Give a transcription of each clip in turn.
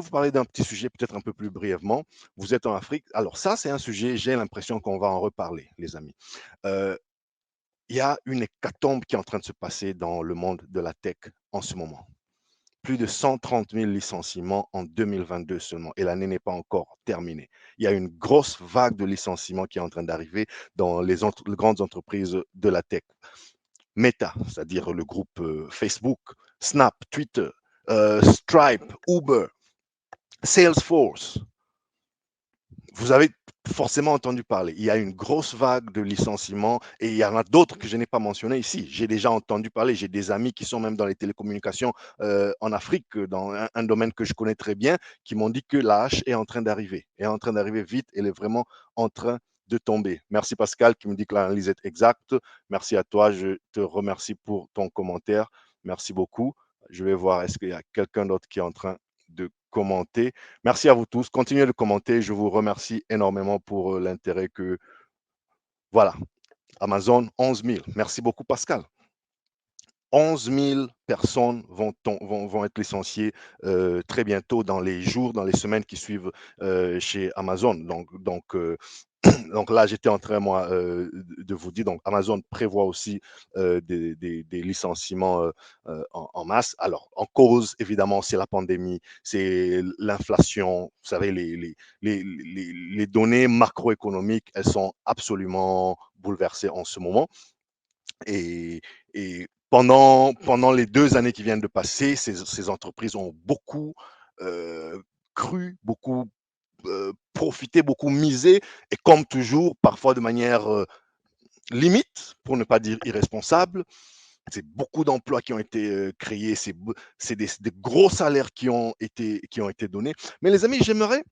vous parler d'un petit sujet peut-être un peu plus brièvement. Vous êtes en Afrique. Alors ça, c'est un sujet, j'ai l'impression qu'on va en reparler, les amis. Heu, il y a une hécatombe qui est en train de se passer dans le monde de la tech en ce moment. Plus de 130 000 licenciements en 2022 seulement et l'année n'est pas encore terminée. Il y a une grosse vague de licenciements qui est en train d'arriver dans les grandes entreprises de la tech. Meta, c'est-à-dire le groupe, Facebook, Snap, Twitter, Stripe, Uber, Salesforce. Vous avez forcément entendu parler. Il y a une grosse vague de licenciements et il y en a d'autres que je n'ai pas mentionnées ici. J'ai déjà entendu parler, j'ai des amis qui sont même dans les télécommunications en Afrique, dans un domaine que je connais très bien, qui m'ont dit que la hache est en train d'arriver, est en train d'arriver vite, elle est vraiment en train de tomber. Merci Pascal qui me dit que l'analyse est exacte. Merci à toi, je te remercie pour ton commentaire. Merci beaucoup. Je vais voir, est-ce qu'il y a quelqu'un d'autre qui est en train de commenter. Merci à vous tous. Continuez de commenter. Je vous remercie énormément pour l'intérêt que. Voilà. Amazon, 11 000. Merci beaucoup, Pascal. 11 000 personnes vont être licenciées très bientôt dans les jours, dans les semaines qui suivent chez Amazon. Donc là, j'étais en train, moi, de vous dire, donc Amazon prévoit aussi des licenciements en masse. Alors, en cause, évidemment, c'est la pandémie, c'est l'inflation. Vous savez, les données macroéconomiques, elles sont absolument bouleversées en ce moment. Et, et pendant les 2 années qui viennent de passer, ces entreprises ont beaucoup cru, beaucoup profité, beaucoup misé, et comme toujours, parfois de manière limite, pour ne pas dire irresponsable. C'est beaucoup d'emplois qui ont été créés, c'est des gros salaires qui ont été donnés. Mais les amis, j'aimerais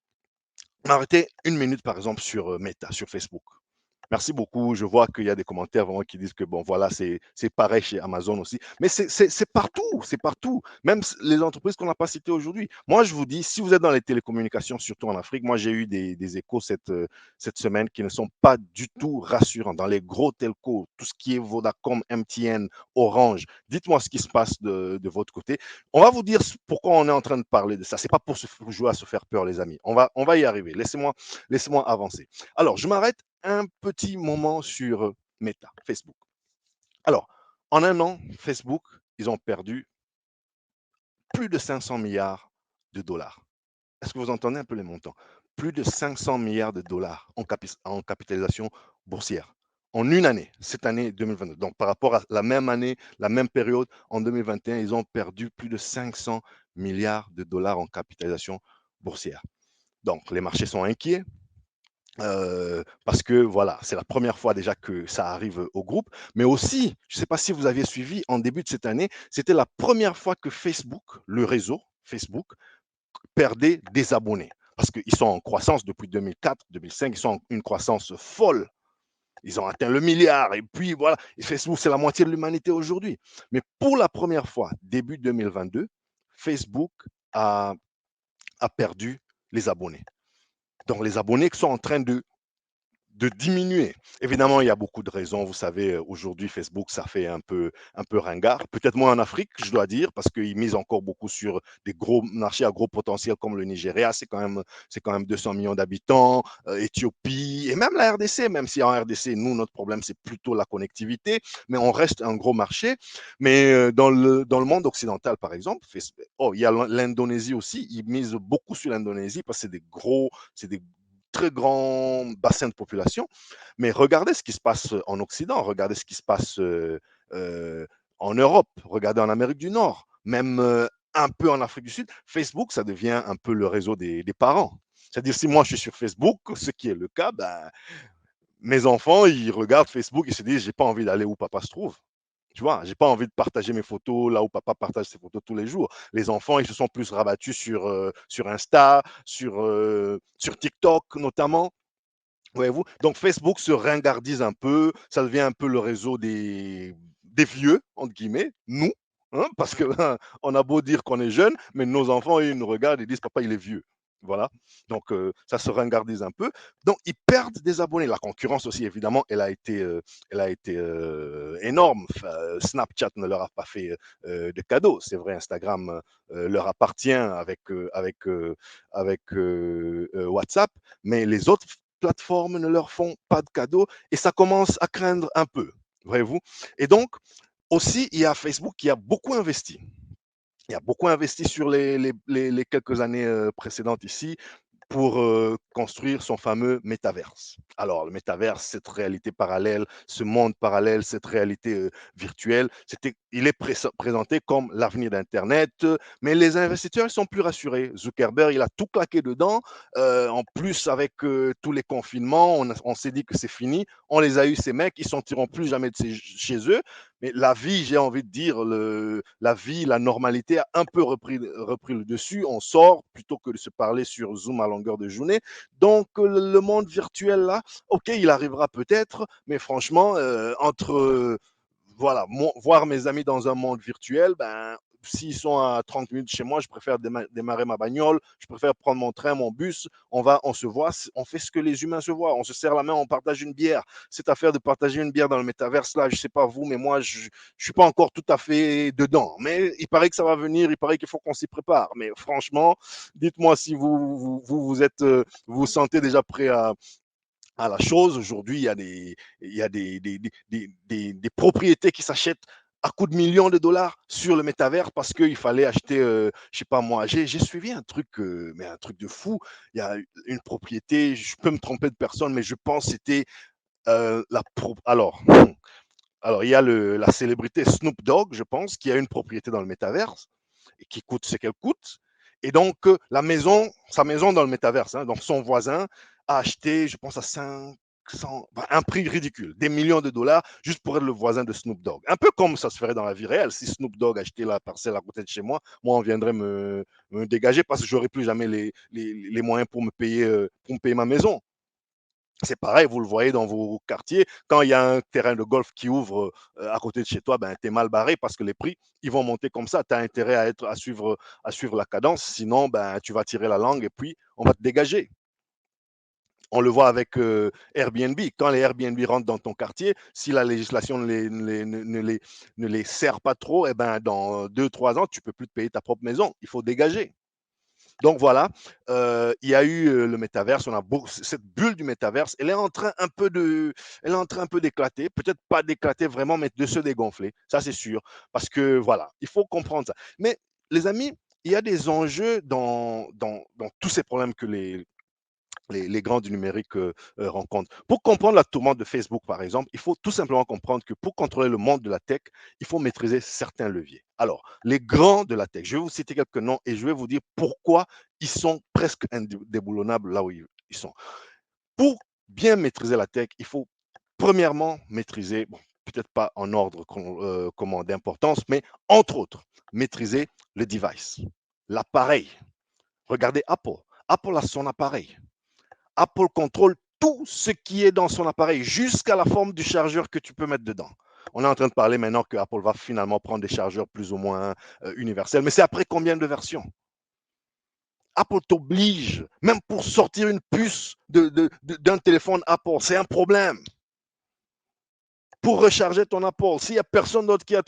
m'arrêter une minute, par exemple, sur Meta, sur Facebook. Merci beaucoup. Je vois qu'il y a des commentaires vraiment qui disent que bon, voilà, c'est pareil chez Amazon aussi. Mais c'est partout, c'est partout. Même les entreprises qu'on n'a pas citées aujourd'hui. Moi, je vous dis, si vous êtes dans les télécommunications, surtout en Afrique, moi, j'ai eu des échos cette semaine qui ne sont pas du tout rassurants. Dans les gros telcos, tout ce qui est Vodacom, MTN, Orange, dites-moi ce qui se passe de votre côté. On va vous dire pourquoi on est en train de parler de ça. C'est pas pour jouer à se faire peur, les amis. On va y arriver. Laissez-moi avancer. Alors, je m'arrête un petit moment sur Meta, Facebook. Alors, en un an, Facebook, ils ont perdu plus de 500 milliards de dollars. Est-ce que vous entendez un peu les montants? Plus de 500 milliards de dollars en capitalisation boursière. En une année, cette année 2022. Donc, par rapport à la même année, la même période, en 2021, ils ont perdu plus de 500 milliards de dollars en capitalisation boursière. Donc, les marchés sont inquiets. Parce que voilà, c'est la première fois déjà que ça arrive au groupe, mais aussi, je ne sais pas si vous aviez suivi en début de cette année, c'était la première fois que Facebook, le réseau Facebook, perdait des abonnés. Parce qu'ils sont en croissance depuis 2004, 2005, ils sont en une croissance folle. Ils ont atteint le milliard, et puis voilà, et Facebook, c'est la moitié de l'humanité aujourd'hui. Mais pour la première fois, début 2022, Facebook a, a perdu les abonnés. Donc les abonnés qui sont en train de diminuer. Évidemment, il y a beaucoup de raisons. Vous savez, aujourd'hui, Facebook, ça fait un peu ringard. Peut-être moins en Afrique, je dois dire, parce qu'ils misent encore beaucoup sur des gros marchés à gros potentiel comme le Nigeria. C'est quand même 200 millions d'habitants, Éthiopie et même la RDC, même si en RDC, nous, notre problème, c'est plutôt la connectivité, mais on reste un gros marché. Mais dans le monde occidental, par exemple, il y a l'Indonésie aussi. Ils misent beaucoup sur l'Indonésie parce que c'est des très grand bassin de population. Mais regardez ce qui se passe en Occident, regardez ce qui se passe euh, en Europe, regardez en Amérique du Nord, même un peu en Afrique du Sud. Facebook, ça devient un peu le réseau des parents. C'est-à-dire, si moi je suis sur Facebook, ce qui est le cas, ben, mes enfants, ils regardent Facebook, ils se disent, j'ai pas envie d'aller où papa se trouve. Tu vois, j'ai pas envie de partager mes photos là où papa partage ses photos tous les jours. Les enfants, ils se sont plus rabattus sur Insta, sur TikTok notamment. Voyez-vous? Donc Facebook se ringardise un peu, ça devient un peu le réseau des vieux, entre guillemets, nous, hein, parce que on a beau dire qu'on est jeune, mais nos enfants, ils nous regardent et disent, papa, il est vieux. Voilà, donc ça se ringardise un peu. Donc ils perdent des abonnés. La concurrence aussi, évidemment, elle a été énorme. Enfin, Snapchat ne leur a pas fait de cadeau. C'est vrai, Instagram leur appartient avec WhatsApp, mais les autres plateformes ne leur font pas de cadeau et ça commence à craindre un peu, voyez-vous. Et donc, aussi, il y a Facebook qui a beaucoup investi. Il a beaucoup investi sur les quelques années précédentes ici pour construire son fameux métaverse. Alors, le métaverse, cette réalité parallèle, ce monde parallèle, cette réalité virtuelle, il est présenté comme l'avenir d'Internet, mais les investisseurs sont plus rassurés. Zuckerberg, il a tout claqué dedans. En plus, avec tous les confinements, on s'est dit que c'est fini. On les a eu, ces mecs, ils ne sortiront plus jamais de chez eux. Mais la vie, j'ai envie de dire, la vie, la normalité a un peu repris le dessus. On sort plutôt que de se parler sur Zoom à longueur de journée. Donc, le monde virtuel, là, OK, il arrivera peut-être, mais franchement, voilà, voir mes amis dans un monde virtuel, ben, s'ils sont à 30 minutes chez moi, je préfère démarrer ma bagnole, je préfère prendre mon train, mon bus, on se voit, on fait ce que les humains se voient, on se serre la main, on partage une bière. Cette affaire de partager une bière dans le métaverse, là, je ne sais pas vous, mais moi, je ne suis pas encore tout à fait dedans. Mais il paraît que ça va venir, il paraît qu'il faut qu'on s'y prépare. Mais franchement, dites-moi si vous vous sentez déjà prêt à la chose. Aujourd'hui, il y a des propriétés qui s'achètent à coups de millions de dollars sur le métavers parce qu'il fallait acheter, je sais pas moi, j'ai suivi un truc, mais un truc de fou. Il y a une propriété, je peux me tromper de personne, mais je pense que c'était alors, alors, il y a la célébrité Snoop Dogg, je pense, qui a une propriété dans le métaverse et qui coûte ce qu'elle coûte. Et donc, sa maison dans le métaverse, hein, donc son voisin a acheté, je pense, à 500, un prix ridicule, des millions de dollars, juste pour être le voisin de Snoop Dogg. Un peu comme ça se ferait dans la vie réelle. Si Snoop Dogg achetait la parcelle à côté de chez moi, on viendrait me dégager parce que j'aurais plus jamais les moyens pour me payer ma maison. C'est pareil, vous le voyez dans vos quartiers, quand il y a un terrain de golf qui ouvre à côté de chez toi, ben, tu es mal barré parce que les prix, ils vont monter comme ça. Tu as intérêt à suivre la cadence, sinon, ben, tu vas tirer la langue et puis on va te dégager. On le voit avec Airbnb. Quand les Airbnb rentrent dans ton quartier, si la législation ne les sert pas trop, eh ben, dans 2, 3 ans, tu ne peux plus te payer ta propre maison. Il faut dégager. Donc voilà, il y a eu le métaverse, on a cette bulle du métaverse, elle est en train un peu d'éclater, peut-être pas d'éclater vraiment, mais de se dégonfler, ça c'est sûr, parce que voilà, il faut comprendre ça. Mais les amis, il y a des enjeux dans tous ces problèmes que les grands du numérique rencontrent. Pour comprendre la tourmente de Facebook, par exemple, il faut tout simplement comprendre que pour contrôler le monde de la tech, il faut maîtriser certains leviers. Alors, les grands de la tech, je vais vous citer quelques noms et je vais vous dire pourquoi ils sont presque indéboulonnables là où ils sont. Pour bien maîtriser la tech, il faut premièrement maîtriser, bon, peut-être pas en ordre d'importance, mais entre autres, maîtriser le device, l'appareil. Regardez Apple. Apple a son appareil. Apple contrôle tout ce qui est dans son appareil, jusqu'à la forme du chargeur que tu peux mettre dedans. On est en train de parler maintenant que Apple va finalement prendre des chargeurs plus ou moins universels, mais c'est après combien de versions? Apple t'oblige, même pour sortir une puce d'un téléphone Apple, c'est un problème. Pour recharger ton Apple, s'il n'y a personne d'autre qui a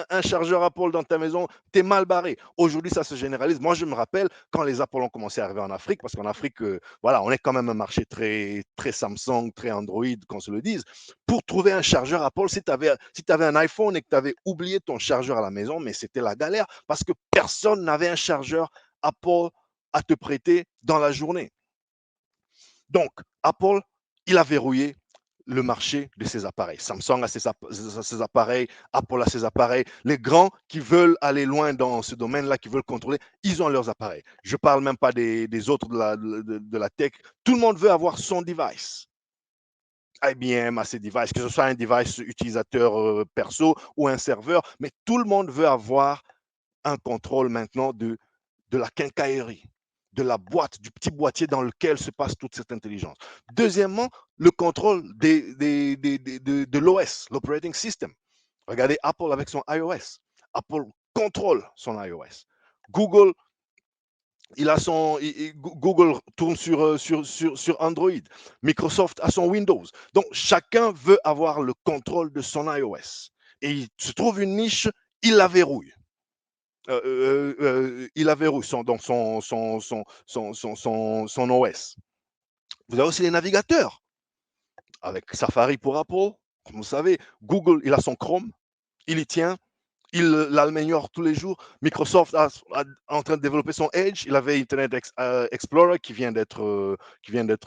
un chargeur Apple dans ta maison, tu es mal barré. Aujourd'hui, ça se généralise. Moi, je me rappelle quand les Apple ont commencé à arriver en Afrique, parce qu'en Afrique, voilà, on est quand même un marché très, très Samsung, très Android, qu'on se le dise. Pour trouver un chargeur Apple, si tu avais, un iPhone et que tu avais oublié ton chargeur à la maison, mais c'était la galère parce que personne n'avait un chargeur Apple à te prêter dans la journée. Donc, Apple, il a verrouillé le marché de ces appareils. Samsung a ses appareils, Apple a ses appareils. Les grands qui veulent aller loin dans ce domaine-là, qui veulent contrôler, ils ont leurs appareils. Je ne parle même pas des autres de la tech. Tout le monde veut avoir son device. IBM a ses devices, que ce soit un device utilisateur perso ou un serveur, mais tout le monde veut avoir un contrôle maintenant de la quincaillerie, de la boîte, du petit boîtier dans lequel se passe toute cette intelligence. Deuxièmement, le contrôle de l'OS, l'operating system. Regardez Apple avec son iOS. Apple contrôle son iOS. Google Google tourne sur Android. Microsoft a son Windows. Donc, chacun veut avoir le contrôle de son iOS. Et il se trouve une niche, il la verrouille. Il la verrouille donc son OS. Vous avez aussi les navigateurs. Avec Safari pour Apple, comme vous savez, Google, il a son Chrome, il y tient, il l'améliore tous les jours. Microsoft est en train de développer son Edge. Il avait Internet Explorer qui vient d'être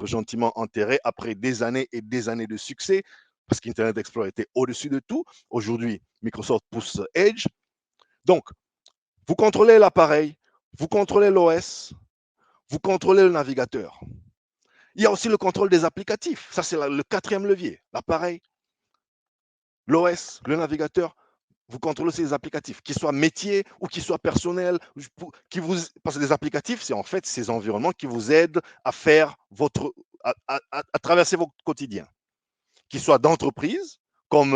gentiment enterré après des années et des années de succès parce qu'Internet Explorer était au-dessus de tout. Aujourd'hui, Microsoft pousse Edge. Donc, vous contrôlez l'appareil, vous contrôlez l'OS, vous contrôlez le navigateur. Il y a aussi le contrôle des applicatifs. Ça, c'est le quatrième levier. L'appareil, l'OS, le navigateur, vous contrôlez ces applicatifs, qu'ils soient métiers ou qu'ils soient personnels, parce que les applicatifs, c'est en fait ces environnements qui vous aident à faire à traverser votre quotidien, qu'ils soient d'entreprise, comme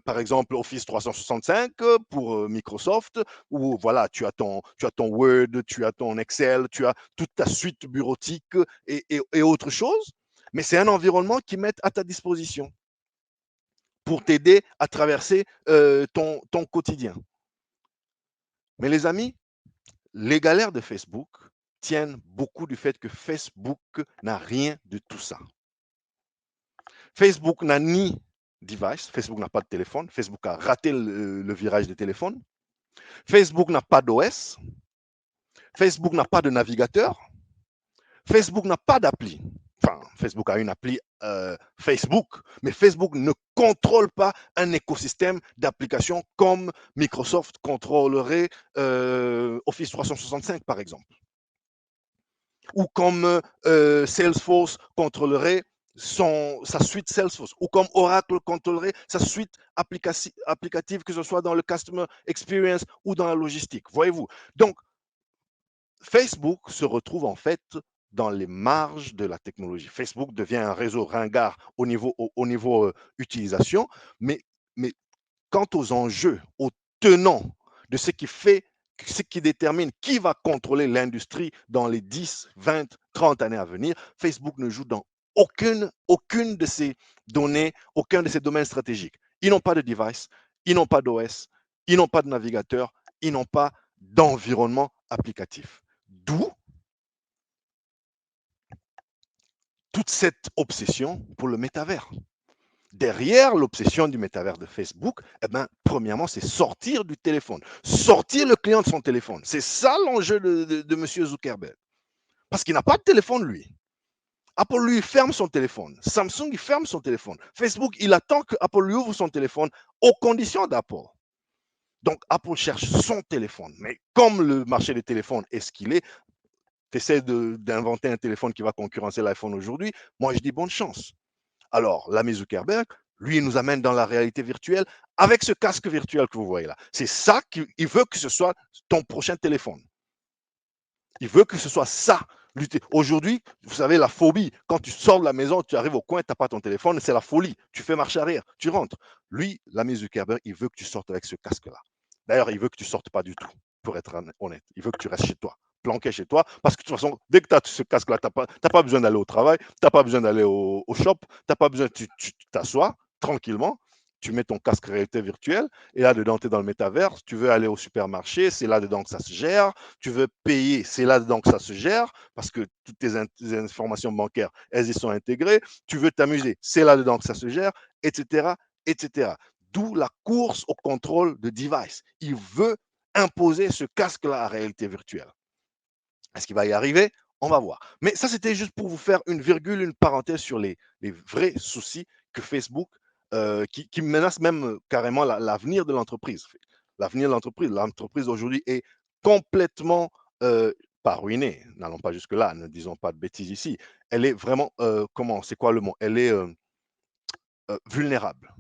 par exemple Office 365 pour Microsoft, où voilà, tu as ton Word, tu as ton Excel, tu as toute ta suite bureautique et autre chose, mais c'est un environnement qui met à ta disposition pour t'aider à traverser ton quotidien. Mais les amis, les galères de Facebook tiennent beaucoup du fait que Facebook n'a rien de tout ça. Facebook n'a ni device, Facebook n'a pas de téléphone, Facebook a raté le virage des téléphones. Facebook n'a pas d'OS, Facebook n'a pas de navigateur, Facebook n'a pas d'appli. Enfin, Facebook a une appli Facebook, mais Facebook ne contrôle pas un écosystème d'applications comme Microsoft contrôlerait Office 365, par exemple. Ou comme Salesforce contrôlerait sa suite Salesforce, ou comme Oracle contrôlerait sa suite applicative, que ce soit dans le Customer Experience ou dans la logistique. Voyez-vous. Donc, Facebook se retrouve en fait dans les marges de la technologie. Facebook devient un réseau ringard au niveau utilisation, mais, mais quant aux enjeux, aux tenants de ce qui détermine qui va contrôler l'industrie dans les 10, 20, 30 années à venir, Facebook ne joue dans aucune de ces données, aucun de ces domaines stratégiques. Ils n'ont pas de device, ils n'ont pas d'OS, ils n'ont pas de navigateur, ils n'ont pas d'environnement applicatif. D'où toute cette obsession pour le métavers. Derrière l'obsession du métavers de Facebook, eh ben, premièrement, c'est sortir du téléphone, sortir le client de son téléphone. C'est ça l'enjeu de M. Zuckerberg. Parce qu'il n'a pas de téléphone, lui. Apple, lui, ferme son téléphone. Samsung, il ferme son téléphone. Facebook, il attend que Apple lui ouvre son téléphone aux conditions d'Apple. Donc, Apple cherche son téléphone. Mais comme le marché des téléphones est ce qu'il est, tu essaies d'inventer un téléphone qui va concurrencer l'iPhone aujourd'hui, moi, je dis bonne chance. Alors, l'ami Zuckerberg, lui, il nous amène dans la réalité virtuelle avec ce casque virtuel que vous voyez là. C'est ça qu'il veut que ce soit ton prochain téléphone. Il veut que ce soit ça. Aujourd'hui, vous savez, la phobie, quand tu sors de la maison, tu arrives au coin, tu n'as pas ton téléphone, c'est la folie. Tu fais marche arrière, tu rentres. Lui, l'ami Zuckerberg, il veut que tu sortes avec ce casque-là. D'ailleurs, il veut que tu ne sortes pas du tout, pour être honnête. Il veut que tu restes chez toi, planqué chez toi, parce que de toute façon, dès que tu as ce casque-là, tu n'as pas besoin d'aller au travail, tu n'as pas besoin d'aller au shop, tu n'as pas besoin, tu t'assois tranquillement, tu mets ton casque réalité virtuelle, et là-dedans, tu es dans le métavers, tu veux aller au supermarché, c'est là-dedans que ça se gère, tu veux payer, c'est là-dedans que ça se gère, parce que toutes tes informations bancaires, elles y sont intégrées, tu veux t'amuser, c'est là-dedans que ça se gère, etc., etc. D'où la course au contrôle de device. Il veut imposer ce casque-là à réalité virtuelle. Est-ce qu'il va y arriver? On va voir. Mais ça, c'était juste pour vous faire une virgule, une parenthèse sur les vrais soucis que Facebook, qui menacent même carrément l'avenir de l'entreprise. L'avenir de l'entreprise. L'entreprise aujourd'hui est complètement, pas ruinée, n'allons pas jusque-là, ne disons pas de bêtises ici. Elle est vraiment, c'est quoi le mot? Elle est vulnérable.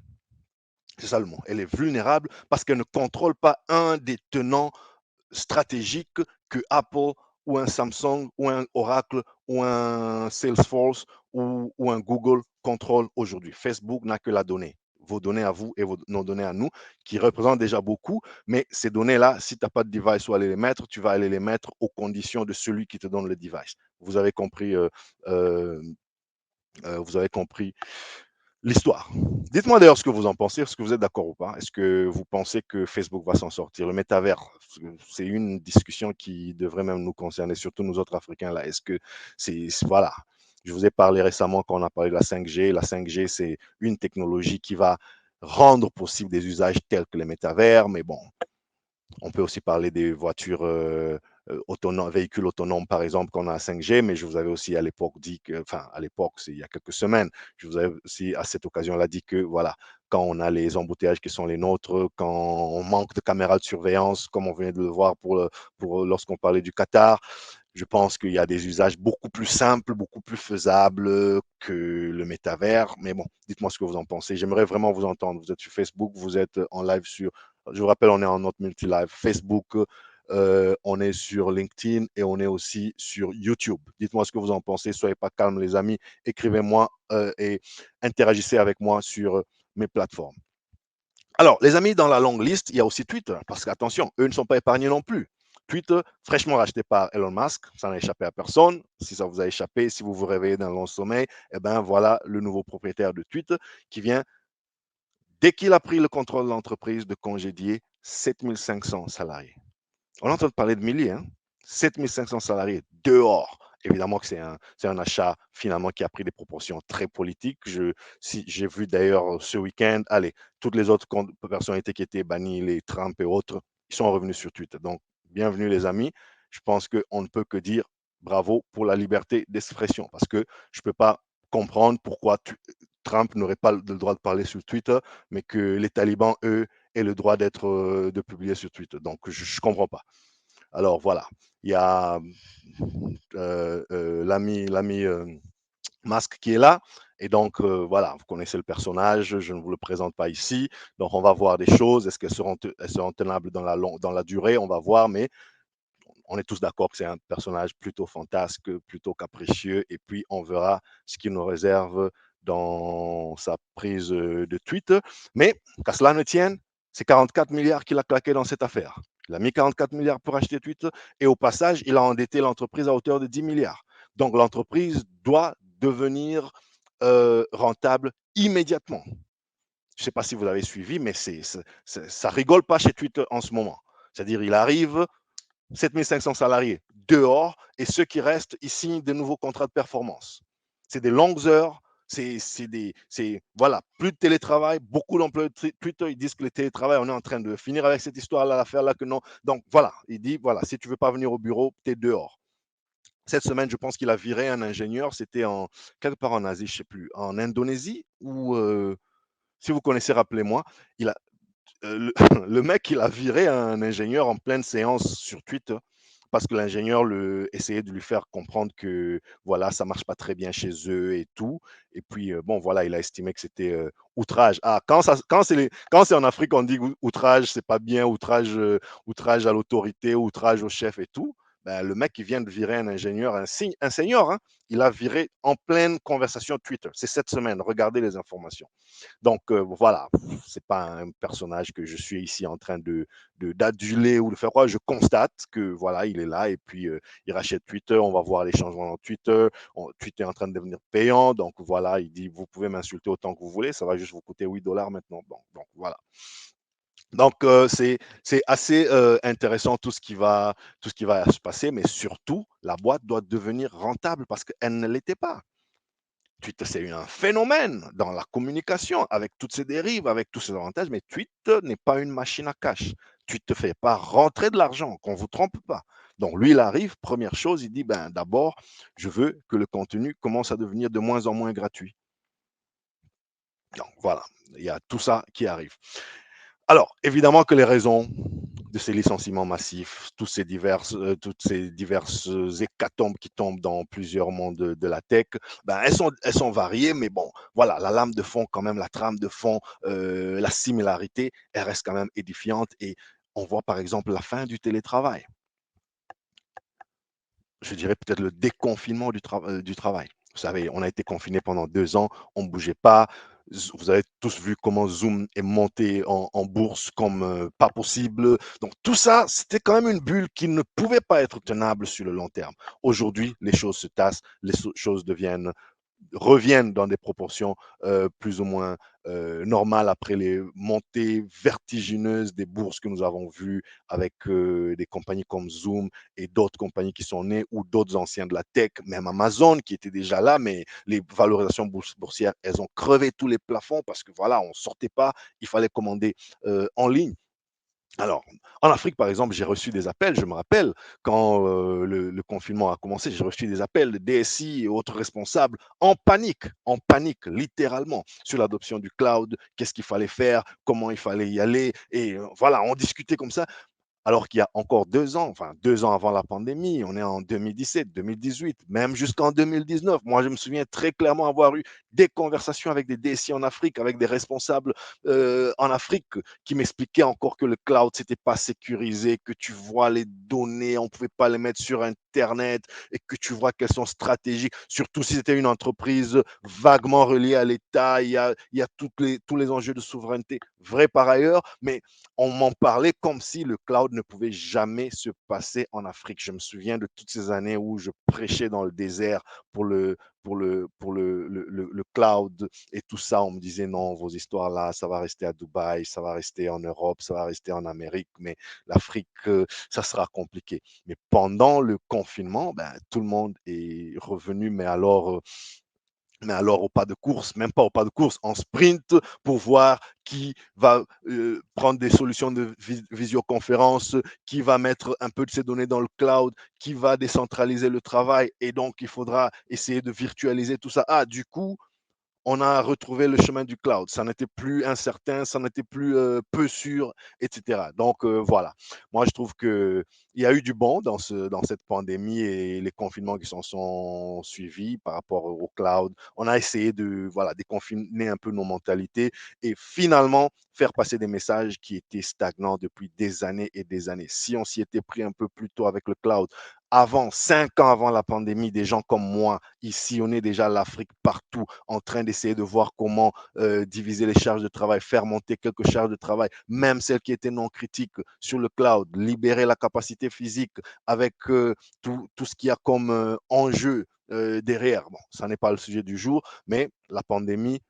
C'est ça le mot. Elle est vulnérable parce qu'elle ne contrôle pas un des tenants stratégiques que Apple ou un Samsung ou un Oracle ou un Salesforce ou un Google contrôle aujourd'hui. Facebook n'a que la donnée. vos données à vous et nos données à nous, qui représentent déjà beaucoup. Mais ces données-là, si tu n'as pas de device où aller les mettre, tu vas aller les mettre aux conditions de celui qui te donne le device. Vous avez compris, euh, vous avez compris l'histoire. Dites-moi d'ailleurs ce que vous en pensez, est-ce que vous êtes d'accord ou pas? Est-ce que vous pensez que Facebook va s'en sortir? Le métavers, c'est une discussion qui devrait même nous concerner, surtout nous autres Africains là. Est-ce que voilà, je vous ai parlé récemment quand on a parlé de la 5G. La 5G, c'est une technologie qui va rendre possible des usages tels que les métavers, mais bon, on peut aussi parler des voitures autonomes, véhicules autonomes, par exemple, qu'on a à 5G, mais je vous avais aussi à l'époque dit que, enfin, à l'époque, c'est il y a quelques semaines, je vous avais aussi à cette occasion-là dit que, voilà, quand on a les embouteillages qui sont les nôtres, quand on manque de caméras de surveillance, comme on venait de le voir pour lorsqu'on parlait du Qatar, je pense qu'il y a des usages beaucoup plus simples, beaucoup plus faisables que le métavers. Mais bon, dites-moi ce que vous en pensez. J'aimerais vraiment vous entendre. Vous êtes sur Facebook, vous êtes en live sur, je vous rappelle, on est en notre multi-live Facebook, on est sur LinkedIn et on est aussi sur YouTube. Dites-moi ce que vous en pensez. Soyez pas calmes, les amis. Écrivez-moi et interagissez avec moi sur mes plateformes. Alors, les amis, dans la longue liste, il y a aussi Twitter, parce qu'attention, eux ne sont pas épargnés non plus. Twitter, fraîchement racheté par Elon Musk, ça n'a échappé à personne. Si ça vous a échappé, si vous vous réveillez d'un long sommeil, eh bien voilà le nouveau propriétaire de Twitter qui vient, dès qu'il a pris le contrôle de l'entreprise, de congédier 7500 salariés. On entend parler de milliers, hein? 7500 salariés dehors. Évidemment que c'est un achat finalement qui a pris des proportions très politiques. J'ai vu d'ailleurs ce week-end, allez, toutes les autres personnalités qui étaient bannies, les Trump et autres, ils sont revenus sur Twitter. Donc, bienvenue les amis. Je pense qu'on ne peut que dire bravo pour la liberté d'expression parce que je ne peux pas comprendre pourquoi Trump n'aurait pas le droit de parler sur Twitter, mais que les talibans, eux, aient le droit de publier sur Twitter. Donc, je ne comprends pas. Alors voilà, il y a l'ami Masque qui est là. Et donc, voilà, vous connaissez le personnage, je ne vous le présente pas ici. Donc, on va voir des choses. Est-ce elles seront tenables dans la durée? On va voir, mais on est tous d'accord que c'est un personnage plutôt fantasque, plutôt capricieux. Et puis, on verra ce qu'il nous réserve dans sa prise de tweet. Mais, qu'à cela ne tienne, c'est 44 milliards qu'il a claqué dans cette affaire. Il a mis 44 milliards pour acheter Twitter et au passage, il a endetté l'entreprise à hauteur de 10 milliards. Donc, l'entreprise doit devenir rentable immédiatement. Je ne sais pas si vous avez suivi, mais ça rigole pas chez Twitter en ce moment. C'est-à-dire, il arrive, 7500 salariés dehors et ceux qui restent, ils signent de nouveaux contrats de performance. C'est des longues heures, voilà, plus de télétravail, beaucoup d'employés de Twitter, ils disent que le télétravail, on est en train de finir avec cette histoire-là, l'affaire-là, que non. Donc voilà, il dit, voilà, si tu ne veux pas venir au bureau, tu es dehors. Cette semaine, je pense qu'il a viré un ingénieur, c'était quelque part en Asie, je ne sais plus, en Indonésie, ou si vous connaissez, rappelez-moi, il a, le, le mec, il a viré un ingénieur en pleine séance sur Twitter parce que l'ingénieur essayait de lui faire comprendre que voilà, ça marche pas très bien chez eux et tout. Et puis, bon, voilà, il a estimé que c'était outrage. Ah, quand c'est en Afrique, on dit outrage, c'est pas bien, outrage à l'autorité, outrage au chef et tout. Ben, le mec, il vient de virer un ingénieur, un senior, hein, il a viré en pleine conversation Twitter. C'est cette semaine. Regardez les informations. Donc voilà, c'est pas un personnage que je suis ici en train d'aduler ou de faire quoi. Je constate que voilà, il est là et puis il rachète Twitter. On va voir les changements dans Twitter. Twitter est en train de devenir payant. Donc voilà, il dit vous pouvez m'insulter autant que vous voulez. Ça va juste vous coûter 8 dollars maintenant. Bon, donc voilà. Donc c'est assez intéressant tout ce qui va se passer, mais surtout la boîte doit devenir rentable parce qu'elle ne l'était pas. Twitter, c'est un phénomène dans la communication avec toutes ces dérives, avec tous ces avantages, mais Twitter n'est pas une machine à cash. Twitter ne fait pas rentrer de l'argent, qu'on ne vous trompe pas. Donc lui, il arrive, première chose, il dit, ben, d'abord, je veux que le contenu commence à devenir de moins en moins gratuit. Donc voilà, il y a tout ça qui arrive. Alors, évidemment que les raisons de ces licenciements massifs, toutes ces diverses hécatombes qui tombent dans plusieurs mondes de la tech, ben, elles sont variées, mais bon, voilà, la lame de fond, quand même, la trame de fond, la similarité, elle reste quand même édifiante et on voit par exemple la fin du télétravail. Je dirais peut-être le déconfinement du travail. Vous savez, on a été confiné pendant 2 ans, on ne bougeait pas. Vous avez tous vu comment Zoom est monté en bourse comme pas possible. Donc tout ça, c'était quand même une bulle qui ne pouvait pas être tenable sur le long terme. Aujourd'hui, les choses se tassent, les choses reviennent dans des proportions plus ou moins normales après les montées vertigineuses des bourses que nous avons vues avec des compagnies comme Zoom et d'autres compagnies qui sont nées ou d'autres anciens de la tech, même Amazon qui était déjà là, mais les valorisations boursières, elles ont crevé tous les plafonds parce que voilà, on ne sortait pas, il fallait commander en ligne. Alors, en Afrique, par exemple, j'ai reçu des appels, je me rappelle, quand le confinement a commencé, j'ai reçu des appels de DSI et autres responsables en panique, littéralement, sur l'adoption du cloud, qu'est-ce qu'il fallait faire, comment il fallait y aller. Et voilà, on discutait comme ça. Alors qu'il y a encore 2 ans, enfin 2 ans avant la pandémie, on est en 2017, 2018, même jusqu'en 2019. Moi, je me souviens très clairement avoir eu des conversations avec des DSI en Afrique, avec des responsables en Afrique qui m'expliquaient encore que le cloud, c'était pas sécurisé, que tu vois les données, on pouvait pas les mettre sur Internet et que tu vois qu'elles sont stratégiques, surtout si c'était une entreprise vaguement reliée à l'État, il y a tous les enjeux de souveraineté, vrai par ailleurs, mais on m'en parlait comme si le cloud ne pouvait jamais se passer en Afrique. Je me souviens de toutes ces années où je prêchais dans le désert pour le cloud et tout ça. On me disait non, vos histoires là, ça va rester à Dubaï, ça va rester en Europe, ça va rester en Amérique, mais l'Afrique, ça sera compliqué. Mais pendant le confinement, ben, tout le monde est revenu, mais alors au pas de course, même pas au pas de course, en sprint pour voir qui va prendre des solutions de visioconférence, qui va mettre un peu de ses données dans le cloud, qui va décentraliser le travail. Et donc, il faudra essayer de virtualiser tout ça. Ah, du coup, on a retrouvé le chemin du cloud. Ça n'était plus incertain, ça n'était plus peu sûr, etc. Donc voilà. Moi, je trouve que il y a eu du bon dans cette pandémie et les confinements qui s'en sont suivis par rapport au cloud. On a essayé de voilà déconfiner un peu nos mentalités et finalement faire passer des messages qui étaient stagnants depuis des années et des années. Si on s'y était pris un peu plus tôt avec le cloud, avant, 5 ans avant la pandémie, des gens comme moi, ici, on est déjà l'Afrique partout en train d'essayer de voir comment diviser les charges de travail, faire monter quelques charges de travail, même celles qui étaient non critiques sur le cloud, libérer la capacité physique avec tout ce qu'il y a comme enjeu derrière. Bon, ça n'est pas le sujet du jour, mais la pandémie,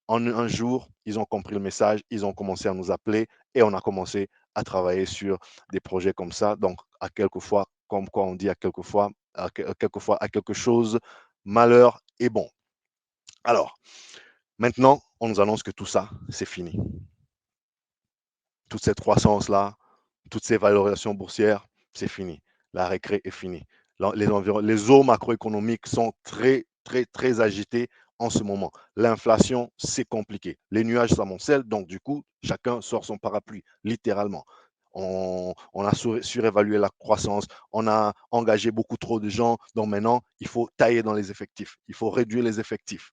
en un jour, ils ont compris le message, ils ont commencé à nous appeler et on a commencé à travailler sur des projets comme ça. Donc, à quelquefois, comme quoi on dit quelquefois à quelque chose, malheur est bon. Alors, maintenant, on nous annonce que tout ça, c'est fini. Toute cette croissance-là, toutes ces valorisations boursières, c'est fini. La récré est finie. Les eaux macroéconomiques sont très, très, très agitées en ce moment. L'inflation, c'est compliqué. Les nuages s'amoncellent, donc du coup, chacun sort son parapluie, littéralement. On a surévalué la croissance, on a engagé beaucoup trop de gens, donc maintenant, il faut tailler dans les effectifs, il faut réduire les effectifs.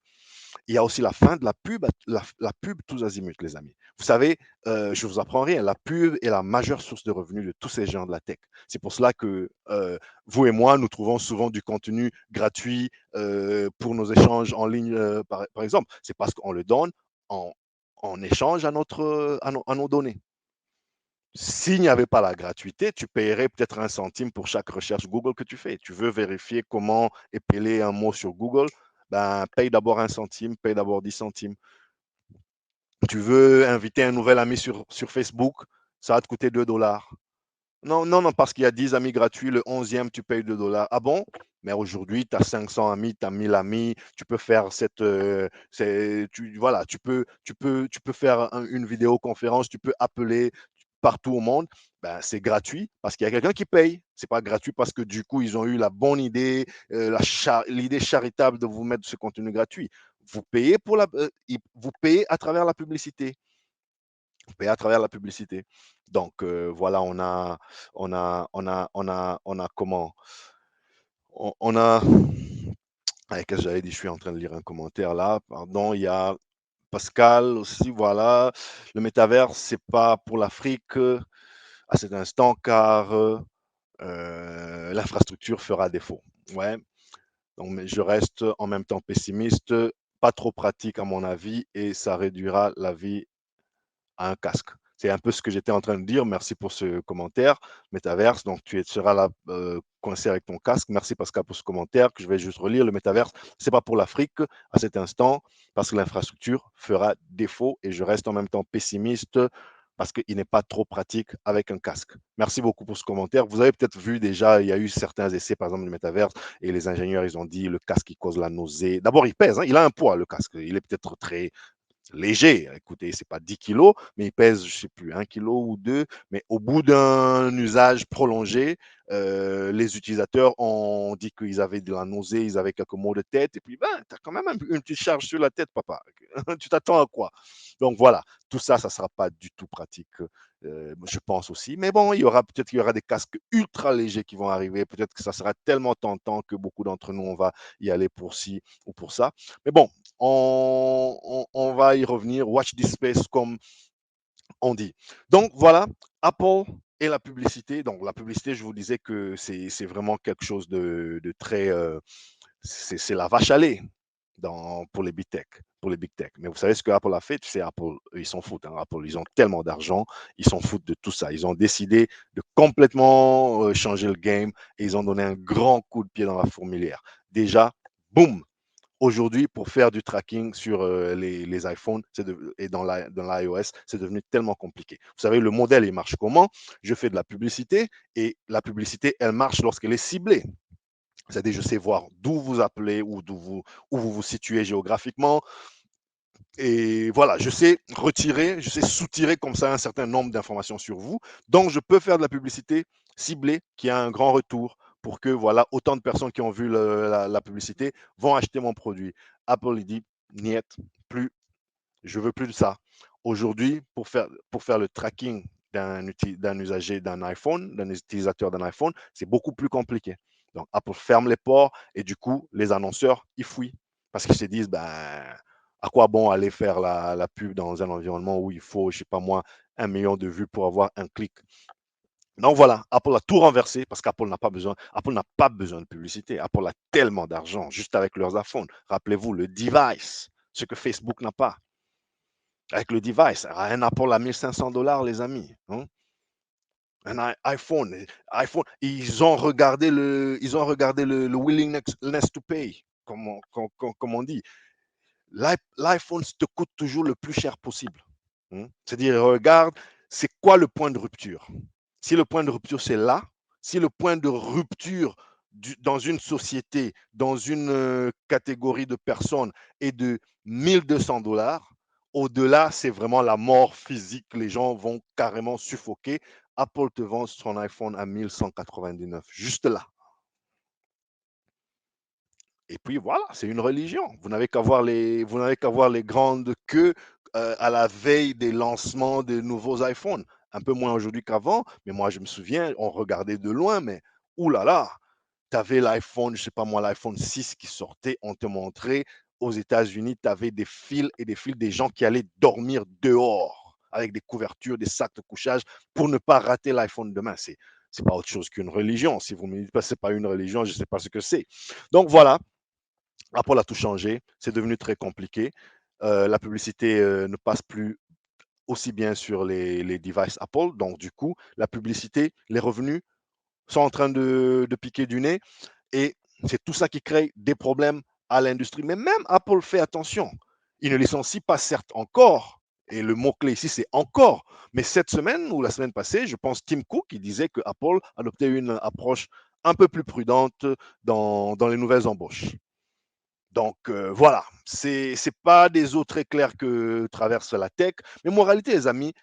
Il y a aussi la fin de la pub, la pub tous azimuts, les amis. Vous savez, je ne vous apprends rien, la pub est la majeure source de revenus de tous ces gens de la tech. C'est pour cela que vous et moi, nous trouvons souvent du contenu gratuit pour nos échanges en ligne, par exemple. C'est parce qu'on le donne en, en échange à nos données. S'il n'y avait pas la gratuité, tu paierais peut-être 1 centime pour chaque recherche Google que tu fais. Tu veux vérifier comment épeler un mot sur Google, ben, paye d'abord 1 centime, paye d'abord 10 centimes. Tu veux inviter un nouvel ami sur Facebook, ça va te coûter 2 dollars. Non, non, non, parce qu'il y a 10 amis gratuits, le 11e, tu payes 2 dollars. Ah bon? Mais aujourd'hui, tu as 500 amis, tu as 1000 amis, tu peux faire voilà, tu peux faire une vidéoconférence, tu peux appeler partout au monde. Ben, c'est gratuit parce qu'il y a quelqu'un qui paye. C'est pas gratuit parce que du coup, ils ont eu la bonne idée, l'idée charitable de vous mettre ce contenu gratuit. Vous payez vous payez à travers la publicité. Vous payez à travers la publicité. Donc voilà, on a comment on a qu'est-ce que j'avais dit? Je suis en train de lire un commentaire là, pardon. Il y a Pascal aussi, voilà. Le métavers, c'est pas pour l'Afrique à cet instant car l'infrastructure fera défaut. Ouais. Donc, mais je reste en même temps pessimiste pas trop pratique à mon avis et ça réduira la vie à un casque. C'est un peu ce que j'étais en train de dire. Merci pour ce commentaire, Metaverse. Donc, seras là coincé avec ton casque. Merci Pascal pour ce commentaire que je vais juste relire. Le Metaverse, c'est pas pour l'Afrique à cet instant parce que l'infrastructure fera défaut et je reste en même temps pessimiste parce qu'il n'est pas trop pratique avec un casque. Merci beaucoup pour ce commentaire. Vous avez peut-être vu déjà, il y a eu certains essais, par exemple, du Metaverse et les ingénieurs, ils ont dit le casque qui cause la nausée. D'abord, il pèse, hein, il a un poids, le casque. Il est peut-être très léger. Écoutez, c'est pas 10 kilos, mais il pèse, je sais plus, 1 kilo ou 2. Mais au bout d'un usage prolongé, les utilisateurs ont dit qu'ils avaient de la nausée, ils avaient quelques maux de tête. Et puis, ben, tu as quand même une petite charge sur la tête, papa. Tu t'attends à quoi? Donc voilà, tout ça, ça sera pas du tout pratique. Je pense aussi. Mais bon, peut-être qu'il y aura des casques ultra légers qui vont arriver. Peut-être que ça sera tellement tentant que beaucoup d'entre nous, on va y aller pour ci ou pour ça. Mais bon, on va y revenir. Watch this space, comme on dit. Donc voilà, Apple et la publicité. Donc la publicité, je vous disais que c'est vraiment quelque chose de très... c'est la vache à lait pour les big tech. Pour les big tech. Mais vous savez ce que Apple a fait? Tu sais, Apple, ils s'en foutent. Hein. Apple, ils ont tellement d'argent, ils s'en foutent de tout ça. Ils ont décidé de complètement changer le game et ils ont donné un grand coup de pied dans la fourmilière. Déjà, boum, aujourd'hui, pour faire du tracking sur les iPhones et dans l'iOS, c'est devenu tellement compliqué. Vous savez, le modèle, il marche comment? Je fais de la publicité et la publicité, elle marche lorsqu'elle est ciblée. C'est-à-dire, je sais voir d'où vous appelez ou où vous vous situez géographiquement. Et voilà, je sais retirer, je sais soutirer comme ça un certain nombre d'informations sur vous. Donc, je peux faire de la publicité ciblée qui a un grand retour pour que voilà, autant de personnes qui ont vu la publicité vont acheter mon produit. Apple, il dit, niet, plus, je veux plus de ça. Aujourd'hui, pour faire le tracking d'un usager d'un iPhone, d'un utilisateur d'un iPhone, c'est beaucoup plus compliqué. Donc, Apple ferme les ports et du coup, les annonceurs, ils fuient parce qu'ils se disent, ben, à quoi bon aller faire la pub dans un environnement où il faut, je sais pas moi, 1 million de vues pour avoir un clic. Donc voilà, Apple a tout renversé parce qu'Apple n'a pas besoin, Apple n'a pas besoin de publicité. Apple a tellement d'argent juste avec leurs iPhones. Rappelez-vous, le device, ce que Facebook n'a pas. Avec le device, un Apple à 1500 $, les amis. Hein? Un iPhone, ils ont regardé le willingness to pay, comme on dit. L'iPhone te coûte toujours le plus cher possible. Hein? C'est-à-dire, regarde, c'est quoi le point de rupture? Si le point de rupture, c'est là, si le point de rupture dans une société, dans une catégorie de personnes est de 1200 $, au-delà, c'est vraiment la mort physique. Les gens vont carrément suffoquer. Apple te vend son iPhone à 1199, juste là. Et puis voilà, c'est une religion. Vous n'avez qu'à voir les grandes queues à la veille des lancements de nouveaux iPhones. Un peu moins aujourd'hui qu'avant, mais moi je me souviens, on regardait de loin, mais oulala, tu avais l'iPhone, je sais pas moi, l'iPhone 6 qui sortait, on te montrait aux États-Unis, tu avais des fils et des fils des gens qui allaient dormir dehors avec des couvertures, des sacs de couchage pour ne pas rater l'iPhone demain. C'est pas autre chose qu'une religion. Si vous me dites pas c'est pas une religion, je sais pas ce que c'est. Donc voilà, Apple a tout changé, c'est devenu très compliqué. La publicité ne passe plus aussi bien sur les devices Apple. Donc, du coup, la publicité, les revenus sont en train de piquer du nez et c'est tout ça qui crée des problèmes à l'industrie. Mais même Apple fait attention. Il ne licencie pas, certes, encore. Et le mot-clé ici, c'est encore. Mais cette semaine ou la semaine passée, je pense Tim Cook qui disait que Apple adoptait une approche un peu plus prudente dans les nouvelles embauches. Donc voilà, c'est pas des eaux très claires que traverse la tech. Mais moralité, les amis,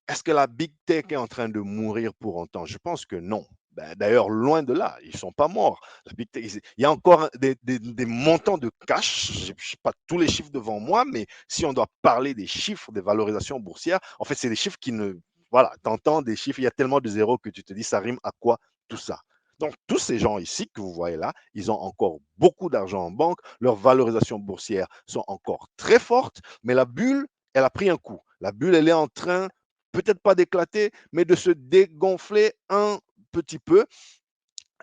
est-ce que la big tech est en train de mourir pour autant? Je pense que non. Ben, d'ailleurs, loin de là, ils ne sont pas morts. La big tech, il y a encore des montants de cash. Je n'ai pas tous les chiffres devant moi, mais si on doit parler des chiffres, des valorisations boursières, en fait, c'est des chiffres qui ne. Voilà, tu entends des chiffres, il y a tellement de zéros que tu te dis, ça rime à quoi tout ça? Donc, tous ces gens ici que vous voyez là, ils ont encore beaucoup d'argent en banque, leurs valorisations boursières sont encore très fortes, mais la bulle, elle a pris un coup. La bulle, elle est en train, peut-être pas d'éclater, mais de se dégonfler un petit peu.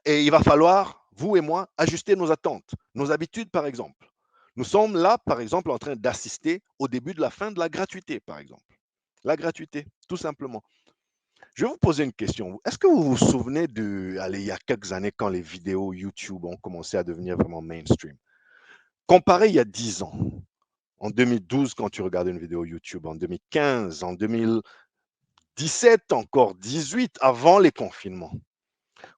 Et il va falloir, vous et moi, ajuster nos attentes, nos habitudes, par exemple. Nous sommes là, par exemple, en train d'assister au début de la fin de la gratuité, par exemple. La gratuité, tout simplement. Je vais vous poser une question. Est-ce que vous vous souvenez de, allez, il y a quelques années, quand les vidéos YouTube ont commencé à devenir vraiment mainstream? Comparé il y a 10 ans, en 2012, quand tu regardais une vidéo YouTube, en 2015, en 2017, encore 18, avant les confinements.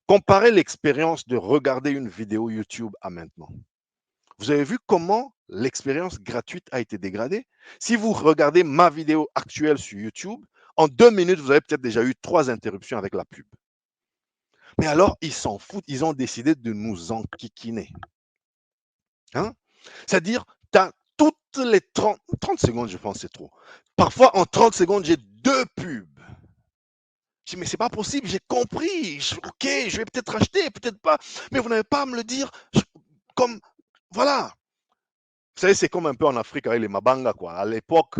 Comparez l'expérience de regarder une vidéo YouTube à maintenant. Vous avez vu comment l'expérience gratuite a été dégradée? Si vous regardez ma vidéo actuelle sur YouTube, en 2 minutes, vous avez peut-être déjà eu 3 interruptions avec la pub. Mais alors, ils s'en foutent, ils ont décidé de nous enquiquiner. Hein? C'est-à-dire, tu as toutes les 30 secondes, je pense, c'est trop. Parfois, en 30 secondes, j'ai 2 pubs. Je dis, mais c'est pas possible, j'ai compris. Ok, je vais peut-être acheter, peut-être pas, mais vous n'avez pas à me le dire comme, voilà. Vous savez, c'est comme un peu en Afrique avec les mabanga, quoi. À l'époque,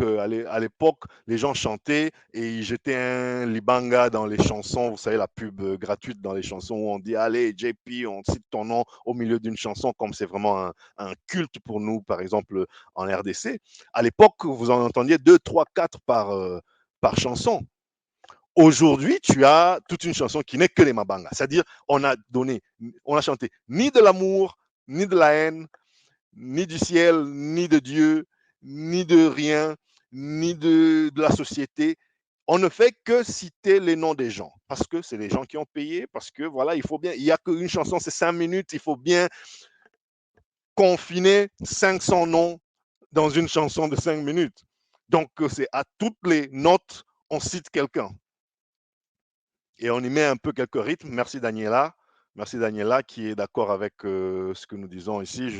les gens chantaient et ils jetaient un libanga dans les chansons. Vous savez, la pub gratuite dans les chansons où on dit, allez, JP, on cite ton nom au milieu d'une chanson, comme c'est vraiment un culte pour nous, par exemple, en RDC. À l'époque, vous en entendiez 2, 3, 4 par chanson. Aujourd'hui, tu as toute une chanson qui n'est que les mabanga. C'est-à-dire, on a chanté ni de l'amour, ni de la haine, ni du ciel, ni de Dieu, ni de rien, ni de la société. On ne fait que citer les noms des gens parce que c'est les gens qui ont payé, parce que voilà, il faut bien, il n'y a qu'une chanson, c'est 5 minutes, il faut bien confiner 500 noms dans une chanson de 5 minutes. Donc, c'est à toutes les notes, on cite quelqu'un et on y met un peu quelques rythmes. Merci Daniela. Merci Daniela qui est d'accord avec ce que nous disons ici.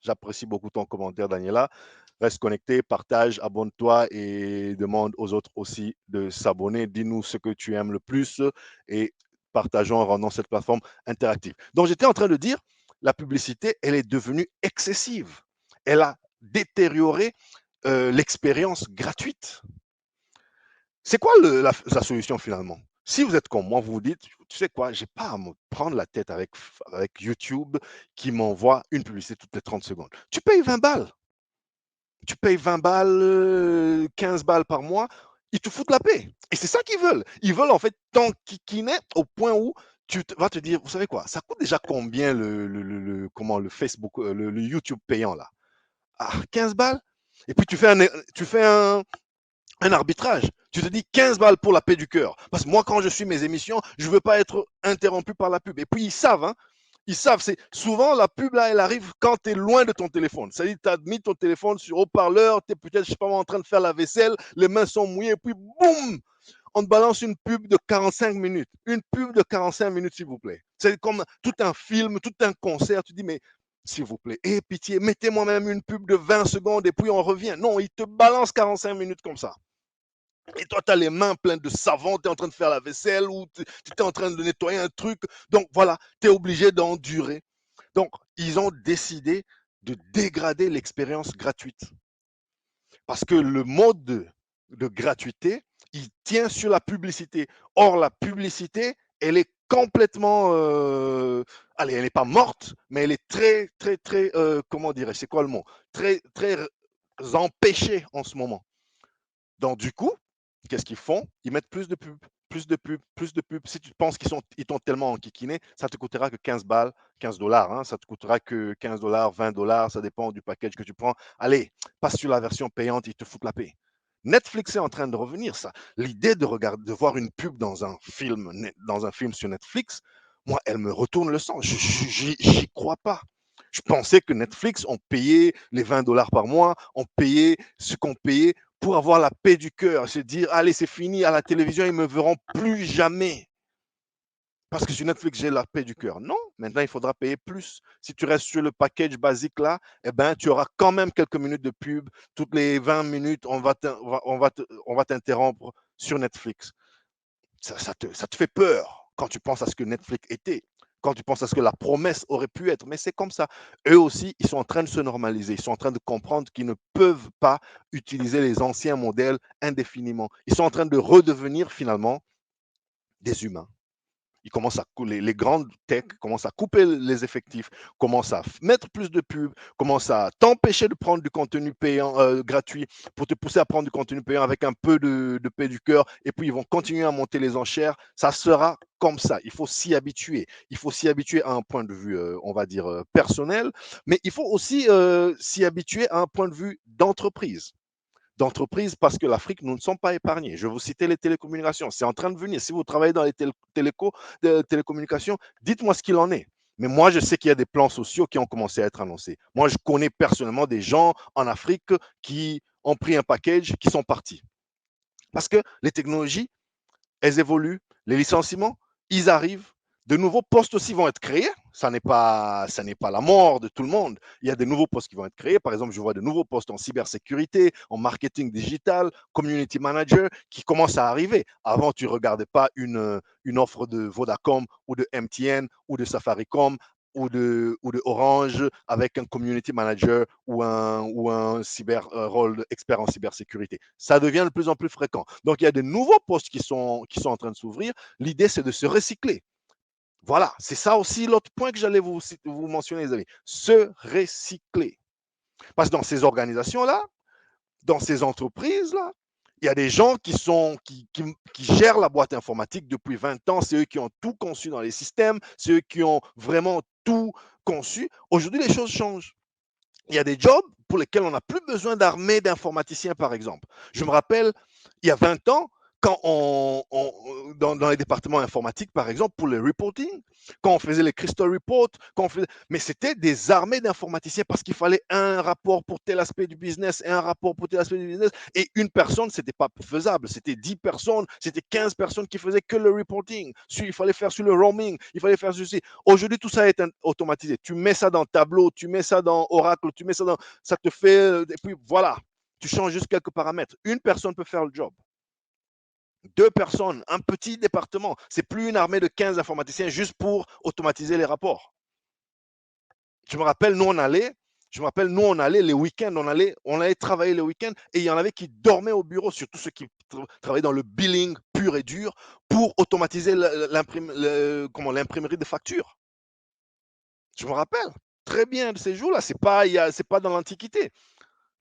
J'apprécie beaucoup ton commentaire, Daniela. Reste connecté, partage, abonne-toi et demande aux autres aussi de s'abonner. Dis-nous ce que tu aimes le plus et partageons, rendons cette plateforme interactive. Donc, j'étais en train de dire, la publicité, elle est devenue excessive. Elle a détérioré l'expérience gratuite. C'est quoi la solution finalement? Si vous êtes comme moi, vous vous dites, tu sais quoi, j'ai pas à me prendre la tête avec YouTube qui m'envoie une publicité toutes les 30 secondes. Tu payes 20 balles. Tu payes 20 balles, 15 balles par mois, ils te foutent la paix. Et c'est ça qu'ils veulent. Ils veulent en fait t'enquiquiner au point où vas te dire, vous savez quoi, ça coûte déjà combien le Facebook, le YouTube payant là? Ah, 15 balles? Et puis tu fais un arbitrage. Tu te dis 15 balles pour la paix du cœur. Parce que moi, quand je suis mes émissions, je ne veux pas être interrompu par la pub. Et puis, ils savent, hein, ils savent, c'est souvent la pub là, elle arrive quand tu es loin de ton téléphone. C'est-à-dire tu as mis ton téléphone sur haut-parleur, tu es peut-être, je sais pas, en train de faire la vaisselle, les mains sont mouillées, et puis boum, on te balance une pub de 45 minutes. Une pub de 45 minutes, s'il vous plaît. C'est comme tout un film, tout un concert. Tu dis, mais s'il vous plaît, et pitié, mettez-moi même une pub de 20 secondes et puis on revient. Non, il te balance 45 minutes comme ça. Et toi, tu as les mains pleines de savon, tu es en train de faire la vaisselle ou tu es en train de nettoyer un truc. Donc voilà, tu es obligé d'endurer. Donc, ils ont décidé de dégrader l'expérience gratuite. Parce que le mode de gratuité, il tient sur la publicité. Or, la publicité, elle est complètement, allez, elle n'est pas morte, mais elle est très, très, très, comment dirais-je, c'est quoi le mot? Très, très empêchée en ce moment. Donc, du coup, qu'est-ce qu'ils font? Ils mettent plus de pubs, plus de pubs, plus de pubs. Si tu penses ils t'ont tellement enquiquiné, ça te coûtera que 15 balles, 15 dollars. Hein, ça te coûtera que 15 dollars, 20 dollars. Ça dépend du package que tu prends. Allez, passe sur la version payante, ils te foutent la paix. Netflix est en train de revenir, ça. L'idée de voir une pub dans un film sur Netflix, moi, elle me retourne le sang. J'y crois pas. Je pensais que Netflix, on payait les 20 dollars par mois, on payait ce qu'on payait pour avoir la paix du cœur, se dire, allez, c'est fini, à la télévision, ils ne me verront plus jamais. Parce que sur Netflix, j'ai la paix du cœur. Non, maintenant, il faudra payer plus. Si tu restes sur le package basique là, eh ben, tu auras quand même quelques minutes de pub. Toutes les 20 minutes, on va t'interrompre sur Netflix. Ça te fait peur quand tu penses à ce que Netflix était, quand tu penses à ce que la promesse aurait pu être. Mais c'est comme ça. Eux aussi, ils sont en train de se normaliser. Ils sont en train de comprendre qu'ils ne peuvent pas utiliser les anciens modèles indéfiniment. Ils sont en train de redevenir finalement des humains. Ils commencent à les grandes tech commencent à couper les effectifs, commencent à mettre plus de pubs, commencent à t'empêcher de prendre du contenu payant gratuit pour te pousser à prendre du contenu payant avec un peu de paix du cœur. Et puis ils vont continuer à monter les enchères. Ça sera comme ça. Il faut s'y habituer. Il faut s'y habituer à un point de vue, on va dire, personnel, mais il faut aussi s'y habituer à un point de vue d'entreprises parce que l'Afrique, nous ne sommes pas épargnés. Je vais vous citer les télécommunications. C'est en train de venir. Si vous travaillez dans les télécommunications, dites-moi ce qu'il en est. Mais moi, je sais qu'il y a des plans sociaux qui ont commencé à être annoncés. Moi, je connais personnellement des gens en Afrique qui ont pris un package, qui sont partis. Parce que les technologies, elles évoluent, les licenciements, ils arrivent. De nouveaux postes aussi vont être créés. Ça n'est pas la mort de tout le monde. Il y a des nouveaux postes qui vont être créés. Par exemple, je vois de nouveaux postes en cybersécurité, en marketing digital, community manager qui commencent à arriver. Avant, tu ne regardais pas une offre de Vodacom ou de MTN ou de Safaricom ou de Orange avec un community manager ou un rôle expert en cybersécurité. Ça devient de plus en plus fréquent. Donc, il y a de nouveaux postes qui sont en train de s'ouvrir. L'idée, c'est de se recycler. Voilà, c'est ça aussi l'autre point que j'allais vous mentionner, les amis. Se recycler. Parce que dans ces organisations-là, dans ces entreprises-là, il y a des gens qui gèrent la boîte informatique depuis 20 ans. C'est eux qui ont tout conçu dans les systèmes. C'est eux qui ont vraiment tout conçu. Aujourd'hui, les choses changent. Il y a des jobs pour lesquels on n'a plus besoin d'armée d'informaticiens, par exemple. Je me rappelle, il y a 20 ans, quand dans les départements informatiques, par exemple, pour le reporting, quand on faisait les Crystal Reports, mais c'était des armées d'informaticiens parce qu'il fallait un rapport pour tel aspect du business et un rapport pour tel aspect du business. Et une personne, ce n'était pas faisable. C'était 10 personnes, c'était 15 personnes qui faisaient que le reporting. Il fallait faire sur le roaming, il fallait faire ceci. Aujourd'hui, tout ça est automatisé. Tu mets ça dans Tableau, tu mets ça dans Oracle, tu mets ça dans. Ça te fait. Et puis voilà, tu changes juste quelques paramètres. Une personne peut faire le job. Deux personnes, un petit département. C'est plus une armée de 15 informaticiens juste pour automatiser les rapports. Je me rappelle, nous, on allait les week-ends, on allait travailler les week-ends et il y en avait qui dormaient au bureau, surtout ceux qui travaillaient dans le billing pur et dur pour automatiser l'imprimerie de factures. Je me rappelle très bien de ces jours-là. C'est pas dans l'Antiquité.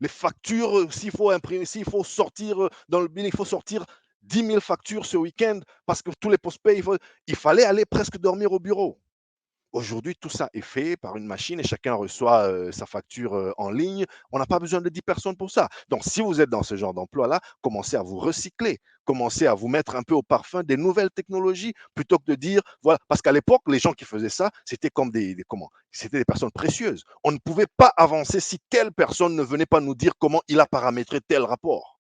Les factures, s'il faut imprimer, s'il faut sortir dans le billing, il faut sortir 10 000 factures ce week-end parce que tous les postpays, il fallait aller presque dormir au bureau. Aujourd'hui, tout ça est fait par une machine et chacun reçoit sa facture en ligne. On n'a pas besoin de 10 personnes pour ça. Donc, si vous êtes dans ce genre d'emploi-là, commencez à vous recycler, commencez à vous mettre un peu au parfum des nouvelles technologies plutôt que de dire, voilà, parce qu'à l'époque, les gens qui faisaient ça, c'était comme c'était des personnes précieuses. On ne pouvait pas avancer si telle personne ne venait pas nous dire comment il a paramétré tel rapport.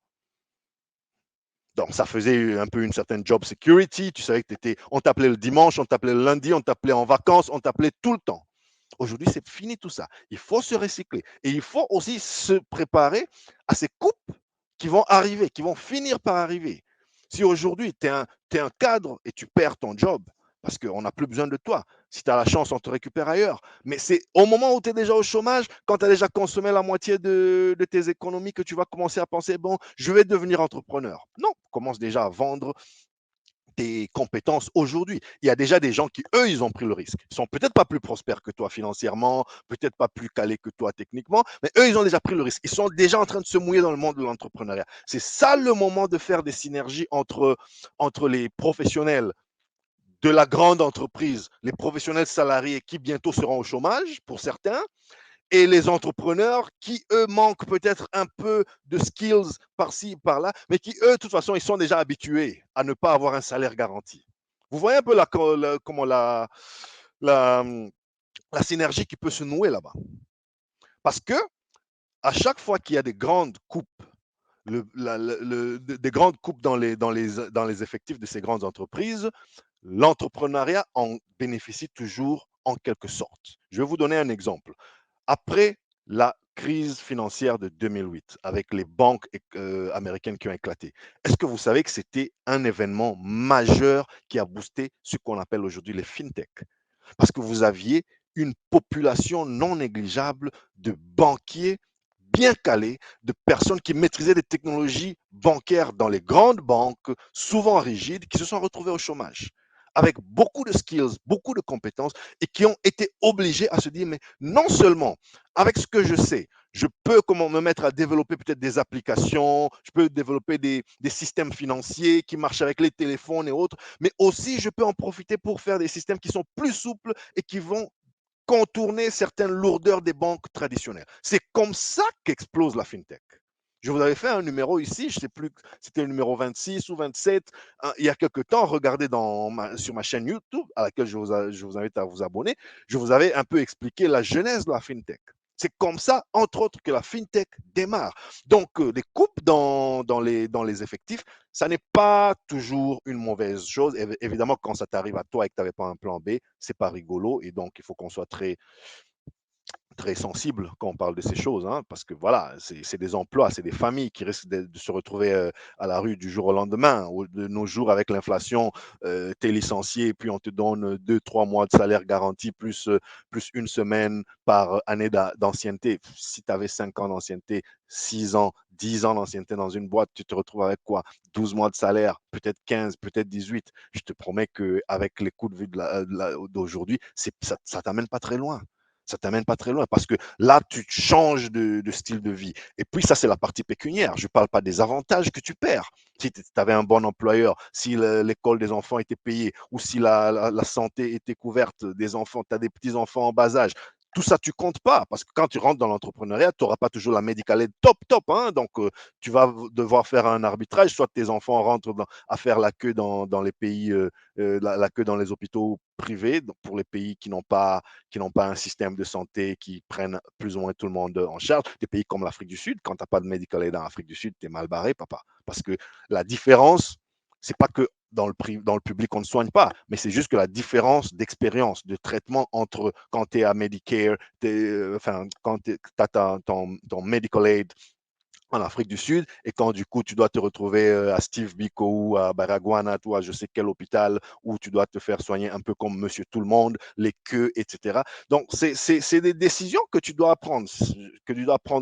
Donc, ça faisait un peu une certaine job security. Tu savais que on t'appelait le dimanche, on t'appelait le lundi, on t'appelait en vacances, on t'appelait tout le temps. Aujourd'hui, c'est fini tout ça. Il faut se recycler. Et il faut aussi se préparer à ces coupes qui vont arriver, qui vont finir par arriver. Si aujourd'hui, tu es un cadre et tu perds ton job, parce qu'on n'a plus besoin de toi. Si tu as la chance, on te récupère ailleurs. Mais c'est au moment où tu es déjà au chômage, quand tu as déjà consommé la moitié de tes économies, que tu vas commencer à penser, bon, je vais devenir entrepreneur. Non, commence déjà à vendre tes compétences aujourd'hui. Il y a déjà des gens qui, eux, ils ont pris le risque. Ils sont peut-être pas plus prospères que toi financièrement, peut-être pas plus calés que toi techniquement, mais eux, ils ont déjà pris le risque. Ils sont déjà en train de se mouiller dans le monde de l'entrepreneuriat. C'est ça le moment de faire des synergies entre les professionnels de la grande entreprise, les professionnels salariés qui bientôt seront au chômage pour certains, et les entrepreneurs qui, eux, manquent peut-être un peu de skills par-ci, par-là, mais qui, eux, de toute façon, ils sont déjà habitués à ne pas avoir un salaire garanti. Vous voyez un peu comment la, la synergie qui peut se nouer là-bas. Parce que à chaque fois qu'il y a des grandes coupes, des grandes coupes dans les effectifs de ces grandes entreprises, l'entrepreneuriat en bénéficie toujours en quelque sorte. Je vais vous donner un exemple. Après la crise financière de 2008, avec les banques américaines qui ont éclaté, est-ce que vous savez que c'était un événement majeur qui a boosté ce qu'on appelle aujourd'hui les fintech? Parce que vous aviez une population non négligeable de banquiers bien calés, de personnes qui maîtrisaient des technologies bancaires dans les grandes banques, souvent rigides, qui se sont retrouvés au chômage. avec beaucoup de skills, beaucoup de compétences et qui ont été obligés à se dire, mais non seulement avec ce que je sais, je peux comment me mettre à développer peut-être des applications, je peux développer des systèmes financiers qui marchent avec les téléphones et autres, mais aussi je peux en profiter pour faire des systèmes qui sont plus souples et qui vont contourner certaines lourdeurs des banques traditionnelles. C'est comme ça qu'explose la fintech. Je vous avais fait un numéro ici, je ne sais plus, c'était le numéro 26 ou 27, hein, il y a quelques temps, regardez sur ma chaîne YouTube, à laquelle je vous invite à vous abonner, je vous avais un peu expliqué la genèse de la fintech. C'est comme ça, entre autres, que la fintech démarre. Donc, les coupes dans les effectifs, ça n'est pas toujours une mauvaise chose. Évidemment, quand ça t'arrive à toi et que tu n'avais pas un plan B, c'est pas rigolo. Et donc, il faut qu'on soit très sensible quand on parle de ces choses, hein, parce que voilà, c'est des emplois, c'est des familles qui risquent de se retrouver à la rue du jour au lendemain. De nos jours, avec l'inflation, tu es licencié, puis on te donne 2, 3 mois de salaire garanti, plus une semaine par année d'ancienneté. Si tu avais 5 ans d'ancienneté, 6 ans, 10 ans d'ancienneté dans une boîte, tu te retrouves avec quoi? 12 mois de salaire, peut-être 15, peut-être 18. Je te promets qu'avec les coûts de vue d'aujourd'hui, ça ne t'amène pas très loin. Ça t'amène pas très loin parce que là, tu changes de style de vie. Et puis, ça, c'est la partie pécuniaire. Je ne parle pas des avantages que tu perds. Si tu avais un bon employeur, si l'école des enfants était payée ou si la santé était couverte des enfants, tu as des petits-enfants en bas âge, tout ça, tu comptes pas parce que quand tu rentres dans l'entrepreneuriat, tu n'auras pas toujours la medical aid top, hein, donc, tu vas devoir faire un arbitrage. Soit tes enfants rentrent à faire la queue dans les pays, la queue dans les hôpitaux privés, donc pour les pays qui n'ont pas un système de santé qui prennent plus ou moins tout le monde en charge. Des pays comme l'Afrique du Sud, quand tu n'as pas de medical aid en Afrique du Sud, tu es mal barré, papa. Parce que la différence, c'est pas que dans le public, on ne soigne pas, mais c'est juste que la différence d'expérience, de traitement entre quand tu es à Medicare, enfin, quand tu as ton medical aid en Afrique du Sud et quand du coup tu dois te retrouver à Steve Biko ou à Baragouana, toi, je sais quel hôpital où tu dois te faire soigner un peu comme Monsieur Tout le Monde, les queues, etc. Donc c'est des décisions que tu dois prendre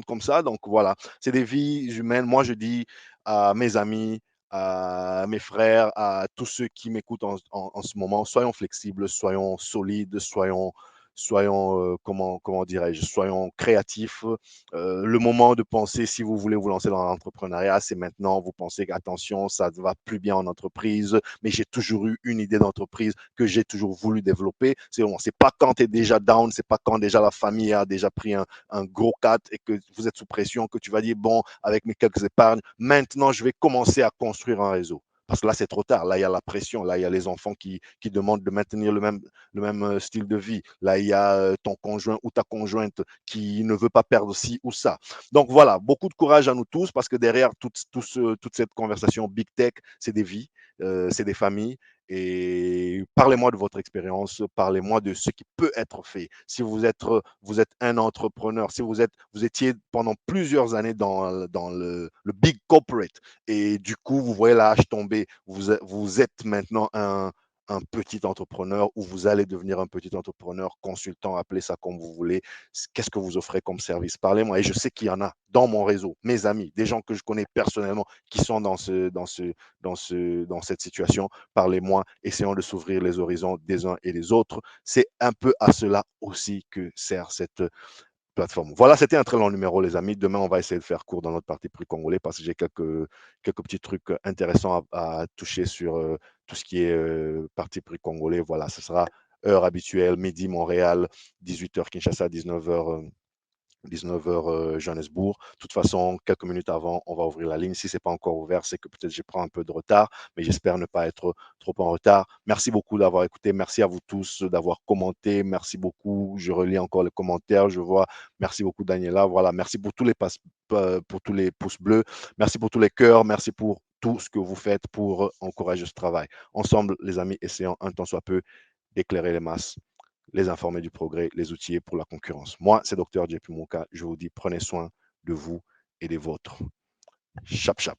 comme ça. Donc voilà, c'est des vies humaines. Moi je dis à mes amis, à mes frères, à tous ceux qui m'écoutent en ce moment, soyons flexibles, soyons solides, soyons comment dirais-je, soyons créatifs, le moment de penser si vous voulez vous lancer dans l'entrepreneuriat, c'est maintenant. Vous pensez qu'attention, ça ne va plus bien en entreprise, mais j'ai toujours eu une idée d'entreprise que j'ai toujours voulu développer. C'est pas quand tu es déjà down, c'est pas quand déjà la famille a déjà pris un gros 4 et que vous êtes sous pression que tu vas dire, bon, avec mes quelques épargnes, maintenant je vais commencer à construire un réseau. Parce que là, c'est trop tard. Là, il y a la pression. Là, il y a les enfants qui demandent de maintenir le même style de vie. Là, il y a ton conjoint ou ta conjointe qui ne veut pas perdre ci ou ça. Donc voilà, beaucoup de courage à nous tous parce que derrière toute cette conversation Big Tech, c'est des vies, c'est des familles. Et parlez-moi de votre expérience, parlez-moi de ce qui peut être fait. Si vous êtes un entrepreneur, si vous étiez pendant plusieurs années dans le big corporate et du coup, vous voyez la hache tomber, vous êtes maintenant un petit entrepreneur ou vous allez devenir un petit entrepreneur, consultant, appelez ça comme vous voulez. Qu'est-ce que vous offrez comme service? Parlez-moi. Et je sais qu'il y en a dans mon réseau, mes amis, des gens que je connais personnellement qui sont dans cette situation. Parlez-moi. Essayons de s'ouvrir les horizons des uns et des autres. C'est un peu à cela aussi que sert cette plateforme. Voilà, c'était un très long numéro, les amis. Demain, on va essayer de faire court dans notre parti pris congolais parce que j'ai quelques petits trucs intéressants à toucher sur tout ce qui est parti pris congolais. Voilà, ce sera heure habituelle, midi Montréal, 18h Kinshasa, 19h Johannesburg. De toute façon, quelques minutes avant, on va ouvrir la ligne. Si ce n'est pas encore ouvert, c'est que peut-être je prends un peu de retard, mais j'espère ne pas être trop en retard. Merci beaucoup d'avoir écouté. Merci à vous tous d'avoir commenté. Merci beaucoup. Je relis encore les commentaires. Je vois. Merci beaucoup, Daniela. Voilà. Merci pour tous les pouces bleus. Merci pour tous les cœurs. Merci pour tout ce que vous faites pour encourager ce travail. Ensemble, les amis, essayons un temps soit peu d'éclairer les masses, les informer du progrès, les outiller pour la concurrence. Moi, c'est Dr. JP Mouka. Je vous dis, prenez soin de vous et des vôtres. Chap, chap.